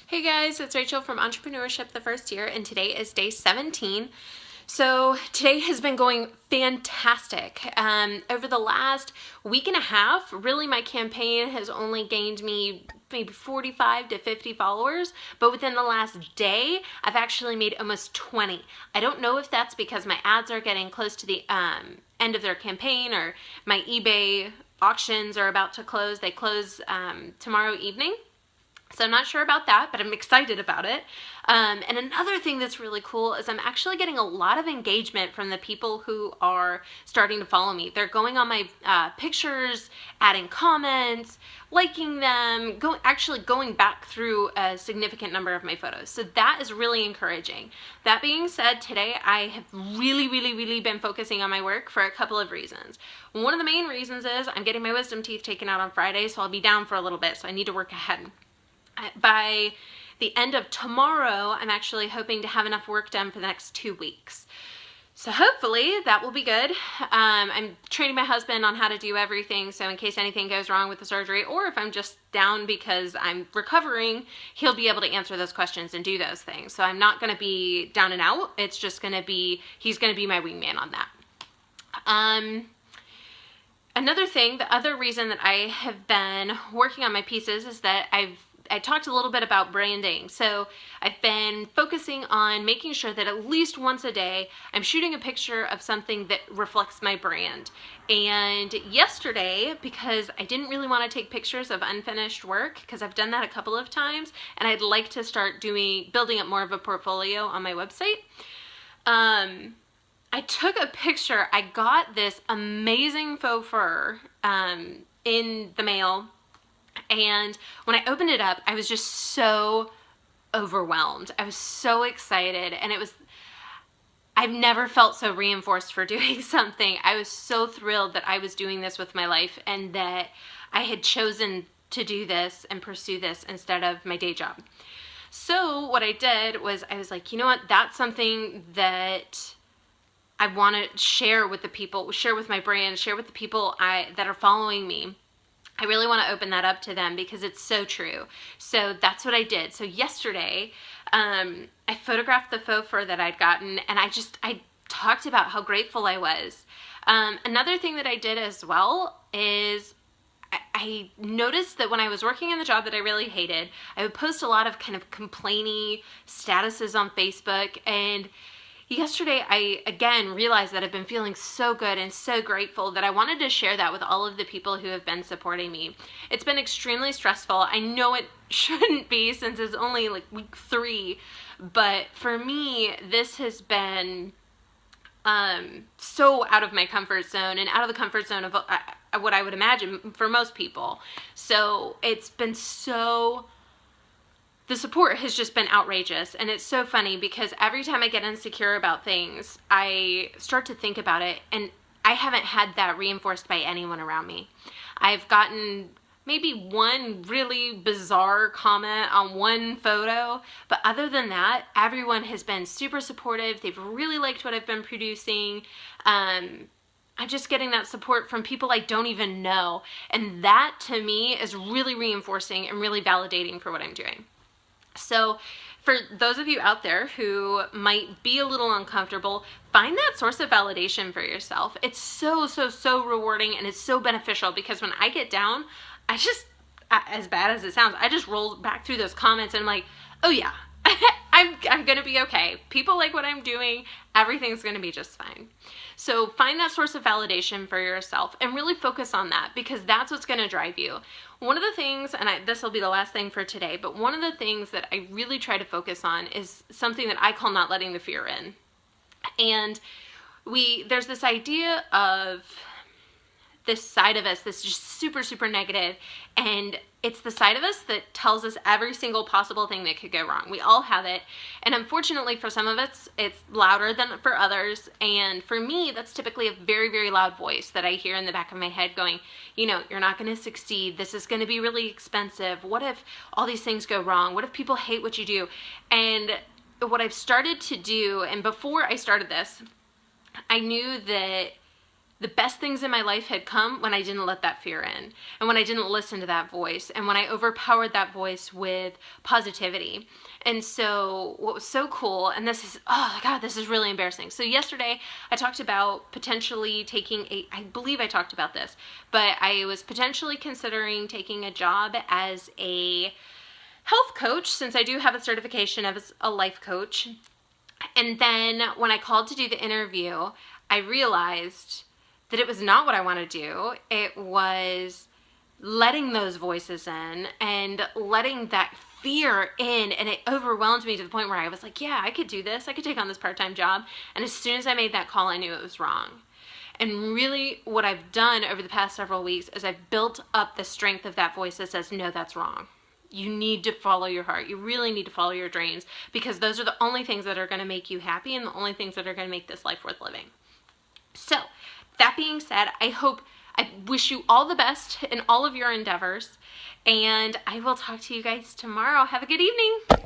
Hey guys, it's Rachel from Entrepreneurship the First Year, and today is day 17. So today has been going fantastic. Over the last week and a half, really my campaign has only gained me maybe 45 to 50 followers, but within the last day, I've actually made almost 20. I don't know if that's because my ads are getting close to the end of their campaign, or my eBay auctions are about to close. They close tomorrow evening. So I'm not sure about that, but I'm excited about it. And another thing that's really cool is I'm actually getting a lot of engagement from the people who are starting to follow me. They're going on my pictures, adding comments, liking them, actually going back through a significant number of my photos. So that is really encouraging. That being said, today I have really been focusing on my work for a couple of reasons. One of the main reasons is I'm getting my wisdom teeth taken out on Friday, so I'll be down for a little bit, so I need to work ahead. By the end of tomorrow, I'm actually hoping to have enough work done for the next 2 weeks. So hopefully that will be good. I'm training my husband on how to do everything, so in case anything goes wrong with the surgery, or if I'm just down because I'm recovering, he'll be able to answer those questions and do those things. So I'm not going to be down and out. It's just going to be, he's going to be my wingman on that. Another thing, the other reason that I have been working on my pieces is that I talked a little bit about branding. So I've been focusing on making sure that at least once a day I'm shooting a picture of something that reflects my brand. And yesterday, because I didn't really want to take pictures of unfinished work, because I've done that a couple of times and I'd like to start building up more of a portfolio on my website, I took a picture. I got this amazing faux fur in the mail. And when I opened it up, I was just so overwhelmed. I was so excited, and I've never felt so reinforced for doing something. I was so thrilled that I was doing this with my life and that I had chosen to do this and pursue this instead of my day job. So what I did was I was like, you know what, that's something that I want to share with the people, share with my brand, share with the people that are following me. I really want to open that up to them because it's so true. So that's what I did. So yesterday, I photographed the faux fur that I'd gotten, and I talked about how grateful I was. Another thing that I did as well is I noticed that when I was working in the job that I really hated, I would post a lot of kind of complainy statuses on Facebook, and yesterday, I again realized that I've been feeling so good and so grateful that I wanted to share that with all of the people who have been supporting me. It's been extremely stressful. I know it shouldn't be since it's only like week 3, but for me, this has been so out of my comfort zone and out of the comfort zone of what I would imagine for most people. So it's been the support has just been outrageous, and it's so funny because every time I get insecure about things, I start to think about it, and I haven't had that reinforced by anyone around me. I've gotten maybe one really bizarre comment on one photo, but other than that, everyone has been super supportive. They've really liked what I've been producing. I'm just getting that support from people I don't even know, and that to me is really reinforcing and really validating for what I'm doing. So for those of you out there who might be a little uncomfortable, find that source of validation for yourself. It's so rewarding, and it's so beneficial because when I get down, as bad as it sounds, I just roll back through those comments and I'm like, oh yeah, I'm gonna be okay. People like what I'm doing. Everything's gonna be just fine. So find that source of validation for yourself and really focus on that, because that's what's gonna drive you. One of the things, and this will be the last thing for today, but one of the things that I really try to focus on is something that I call not letting the fear in. And there's this idea of this side of us that's just super negative, and it's the side of us that tells us every single possible thing that could go wrong. We all have it, and unfortunately for some of us, it's louder than for others, and for me, that's typically a very loud voice that I hear in the back of my head going, you know, you're not going to succeed, this is going to be really expensive, what if all these things go wrong, what if people hate what you do? And what I've started to do, and before I started this, I knew that the best things in my life had come when I didn't let that fear in, and when I didn't listen to that voice, and when I overpowered that voice with positivity. And so what was so cool, and this is, oh my God, this is really embarrassing. So yesterday I talked about potentially taking I believe I talked about this, but I was potentially considering taking a job as a health coach, since I do have a certification as a life coach. And then when I called to do the interview, I realized that it was not what I want to do. It was letting those voices in and letting that fear in, and it overwhelmed me to the point where I was like, yeah, I could do this. I could take on this part-time job. And as soon as I made that call, I knew it was wrong. And really what I've done over the past several weeks is I've built up the strength of that voice that says, no, that's wrong. You need to follow your heart. You really need to follow your dreams, because those are the only things that are going to make you happy and the only things that are going to make this life worth living. So that being said, I wish you all the best in all of your endeavors, and I will talk to you guys tomorrow. Have a good evening.